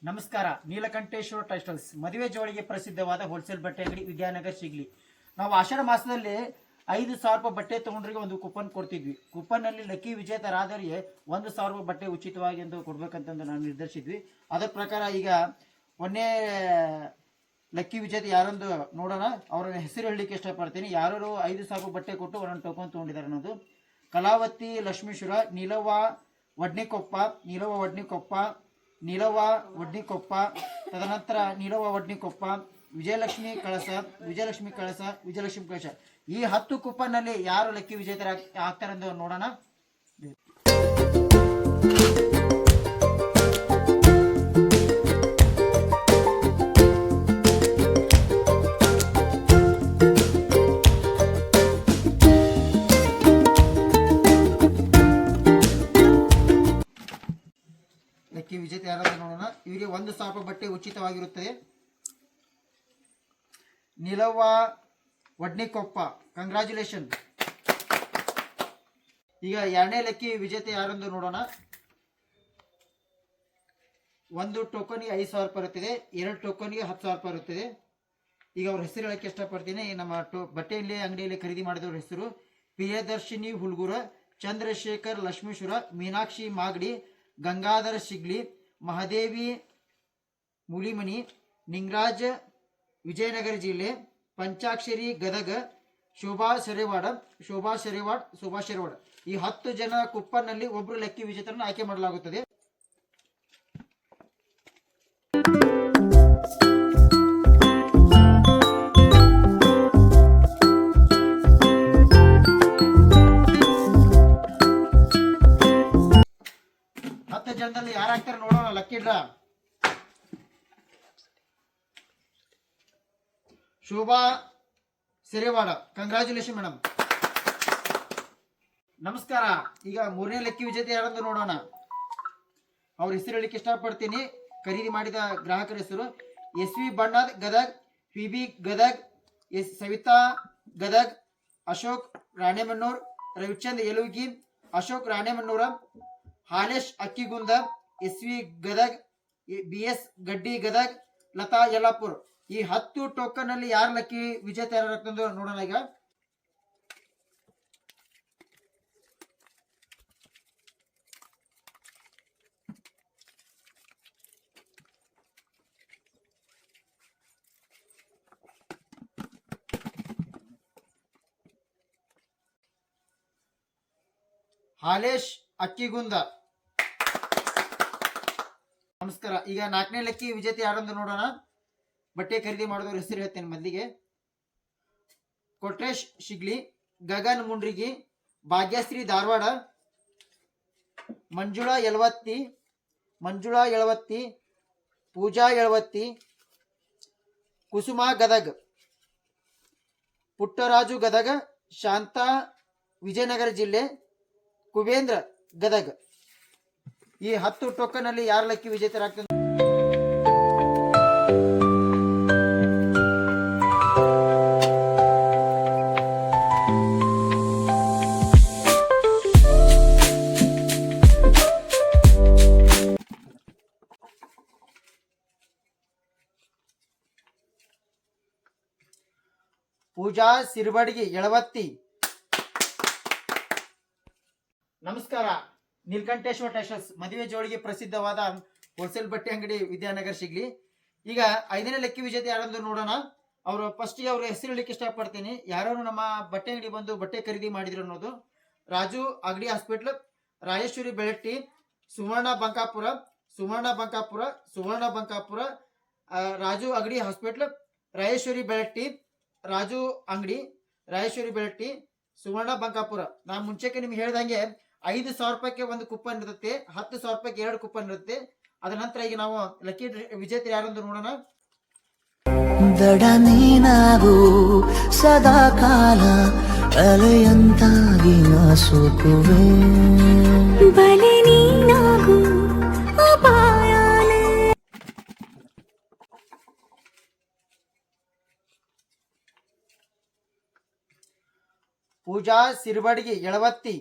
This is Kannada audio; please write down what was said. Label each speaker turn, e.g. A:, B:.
A: ನಮಸ್ಕಾರ. ನೀಲಕಂಠೇಶ್ವರ ಟೆಕ್ಸ್ಟೈಲ್ಸ್ ಮದುವೆ ಜೋಳಿಗೆ ಪ್ರಸಿದ್ಧವಾದ ಹೋಲ್ಸೇಲ್ ಬಟ್ಟೆ ಅಂಗಡಿ ವಿದ್ಯಾನಗರ ಸಿಗ್ಲಿ. ನಾವು ಆಷಾಢ ಮಾಸದಲ್ಲಿ 5,000 ರೂಪಾಯಿ ಬಟ್ಟೆ ತಗೊಂಡ್ರಿಗೆ ಒಂದು ಕೂಪನ್ ಕೊಡ್ತಿದ್ವಿ. ಕೂಪನ್ನಲ್ಲಿ ಲಕ್ಕಿ ವಿಜೇತರಾದವರಿಗೆ 1,000 ರೂಪಾಯಿ ಬಟ್ಟೆ ಉಚಿತವಾಗಿ ಎಂದು ಕೊಡ್ಬೇಕಂತಂದು ನಾವು ನಿರ್ಧರಿಸಿದ್ವಿ. ಅದರ ಪ್ರಕಾರ ಈಗ ಒಂದೇ ಲಕ್ಕಿ ವಿಜೇತ ಯಾರೊಂದು ನೋಡೋಣ. ಅವರ ಹೆಸರು ಹೇಳಲಿಕ್ಕೆ ಇಷ್ಟಪಡ್ತೀನಿ. ಯಾರು 5,000 ರೂಪಾಯಿ ಬಟ್ಟೆ ಕೊಟ್ಟು ಒಂದೊಂದು ಟೋಕನ್ ತೊಗೊಂಡಿದ್ದಾರೆ ಅನ್ನೋದು. ಕಲಾವತಿ ಲಕ್ಷ್ಮೀಶ್ವರ, ನೀಲವ್ವ ವಡ್ನಿಕೊಪ್ಪ, ತದನಂತರ ನೀಲವ್ವ ವಡ್ನಿಕೊಪ್ಪ, ವಿಜಯಲಕ್ಷ್ಮಿ ಕಳಸ. ಈ 10 ಕೂಪನ್ನಲ್ಲಿ ಯಾರು ಲಕ್ಕಿ ವಿಜೇತರ ಆಗ್ತಾರೆಂದು ನೋಡೋಣ. ಲಕ್ಕಿ ವಿಜೇತ ಯಾರಾದ್ರೂ ನೋಡೋಣ. ಇವರಿಗೆ 1,000 ರೂಪಾಯಿ ಬಟ್ಟೆ ಉಚಿತವಾಗಿರುತ್ತದೆ. ನೀಲವ್ವ ವಡ್ನಿಕೊಪ್ಪ, ಕಂಗ್ರಾಚುಲೇಷನ್. ಈಗ ಎರಡನೇ ಲಕ್ಕಿ ವಿಜೇತ ಯಾರೆಂದು ನೋಡೋಣ. ಒಂದು ಟೋಕನ್ಗೆ 5,000 ರೂಪಾಯಿ ಇರುತ್ತದೆ, 2 ಟೋಕನ್ಗೆ 10,000 ರೂಪಾಯಿ ಇರುತ್ತದೆ. ಈಗ ಅವ್ರ ಹೆಸರು ಹೇಳಕ್ಕೆ ಇಷ್ಟಪಡ್ತೀನಿ. ನಮ್ಮ ಬಟ್ಟೆಯಲ್ಲಿ ಅಂಗಡಿಯಲ್ಲಿ ಖರೀದಿ ಮಾಡಿದವ್ರ ಹೆಸರು ಪ್ರಿಯದರ್ಶಿನಿ ಹುಲ್ಗೂರ, ಚಂದ್ರಶೇಖರ್ ಲಕ್ಷ್ಮೀಶ್ವರ, ಮೀನಾಕ್ಷಿ ಮಾಗಡಿ, ಗಂಗಾಧರ ಶಿಗ್ಲಿ, ಮಹಾದೇವಿ ಮುಲಿಮನಿ, ನಿಂಗರಾಜ್ ವಿಜಯನಗರ ಜಿಲ್ಲೆ, ಪಂಚಾಕ್ಷರಿ ಗದಗ, ಶೋಭಾ ಶೆರೆವಾಡ್. ಈ 10 ಜನ ಕೂಪನ್ನಲ್ಲಿ ಒಬ್ರು ಲಕ್ಕಿ ವಿಜೇತರನ್ನು ಆಯ್ಕೆ ಮಾಡಲಾಗುತ್ತದೆ. ಜನದಲ್ಲಿ ಯಾರಾಗ್ತಾರೆ ನೋಡೋಣ. Lucky draw Shobha Serewada, congratulation madam. ನಮಸ್ಕಾರ. ಈಗ 3ನೇ ಲಕ್ಕಿ ವಿಜೇತ ಯಾರಂದು ನೋಡೋಣ. ಅವ್ರ ಹೆಸರು ಹೇಳಿಕ್ಕೆ ಇಷ್ಟಪಡ್ತೀನಿ. ಖರೀದಿ ಮಾಡಿದ ಗ್ರಾಹಕರ ಹೆಸರು SV ಬಣ್ಣದ್ Gadag, PB Gadag, Savita Gadag, Ashok ರಾಣೆಮನ್ನೂರ್, ರವಿಚಂದ್ ಯಲುಗಿ, Ashok ರಾಣೆಮನ್ನೂರ, Halesh ಅಕ್ಕಿಗುಂದ, SV Gadag, BS ಗಡ್ಡಿ ಗದಗ್, ಲತಾ ಯಲ್ಲಾಪುರ್. ಈ 10 ಟೋಕನ್ ಅಲ್ಲಿ ಯಾರು ಲಕ್ಕಿ ವಿಜೇತ ಯಾರಂದು ನೋಡೋಣ. ಈಗ ಹಾಲೇಶ್ ಅಕ್ಕಿಗುಂದ, ನಮಸ್ಕಾರ. ಈಗ 4ನೇ ಲಕ್ಕಿ ವಿಜೇತ ಯಾರಂದು ನೋಡೋಣ. ಬಟ್ಟೆ ಖರೀದಿ ಮಾಡಿದವ್ರ ಹೆಸರು ಹೇಳ್ತೇನೆ ಮೊದಲಿಗೆ. ಕೊಟ್ರೇಶ್ ಶಿಗ್ಲಿ, ಗಗನ್ ಮುಂಡ್ರಿಗಿ, ಭಾಗ್ಯಶ್ರೀ ಧಾರವಾಡ, ಮಂಜುಳಾ ಯಳವತ್ತಿ, ಪೂಜಾ ಯಳವತ್ತಿ, ಕುಸುಮಾ ಗದಗ್, ಪುಟ್ಟರಾಜು ಗದಗ, ಶಾಂತಾ ವಿಜಯನಗರ ಜಿಲ್ಲೆ, ಕುಬೇಂದ್ರ ಗದಗ್. ಈ 10 ಟೋಕನ್ ಅಲ್ಲಿ ಯಾರು ಲಕ್ಕಿ ವಿಜೇತರಾಗ್ತದೆ. ಪೂಜಾ ಸಿರ್ಬಡ್ಗಿ ಯಳವತ್ತಿ. ನಮಸ್ಕಾರ. ನೀಲಕಂಠೇಶ್ವರ ಟೆಕ್ಸ್ಟೈಲ್ಸ್ ಮದುವೆ ಜೋಳಿಗೆ ಪ್ರಸಿದ್ಧವಾದ ಹೋಲ್ಸೇಲ್ ಬಟ್ಟೆ ಅಂಗಡಿ ವಿದ್ಯಾನಗರ ಸಿಗ್ಲಿ. ಈಗ 5ನೇ ಲಕ್ಕಿ ವಿಜೇತ ಯಾರೆಂದು ನೋಡೋಣ. ಅವರು ಫಸ್ಟ್ಗೆ ಅವ್ರ ಹೆಸರು ಹೇಳಲಿಕ್ಕೆ ಇಷ್ಟಪಡ್ತೀನಿ. ಯಾರು ನಮ್ಮ ಬಟ್ಟೆ ಅಂಗಡಿ ಬಂದು ಬಟ್ಟೆ ಖರೀದಿ ಮಾಡಿದ್ರು ಅನ್ನೋದು. ರಾಜು ಅಗಡಿ ಹಾಸ್ಪಿಟ್ಲ್, ರಾಜೇಶ್ವರಿ ಬೆಳಟ್ಟಿ, ಸುವರ್ಣ ಬಂಕಾಪುರ, ರಾಜು ಅಗಡಿ ಹಾಸ್ಪಿಟ್ಲ್, ರಾಜೇಶ್ವರಿ ಬೆಳಟ್ಟಿ, ರಾಜು ಅಂಗಡಿ, ರಾಜೇಶ್ವರಿ ಬೆಳಟ್ಟಿ, ಸುವರ್ಣ ಬಂಕಾಪುರ. ನಾನು ಮುಂಚೆಗೆ ನಿಮ್ಗೆ ಹೇಳ್ದಂಗೆ 5,000 ರೂಪಾಯಿಗೆ ಒಂದು ಕೂಪನ್ ಇರುತ್ತೆ, 10,000 ರೂಪಾಯಿಗೆ 2 ಕೂಪನ್ ಇರುತ್ತೆ. ಅದ ನಂತರ ಈಗ ನಾವು ಲಕ್ಕಿ ವಿಜೇತ ಯಾರಂದು ನೋಡೋಣ. ದಡ ನೀನಾಗು ಸದಾ ಕಾಲ ಅಲೆಯಂತಾಗಿ ನಾಸುಕುವೆ, ಬಲೆ ನೀನಾಗು ಅಪಾಯಾಲೆ. ಪೂಜಾ ಸಿರ್ಬಡ್ಗಿ ಯಳವತ್ತಿ,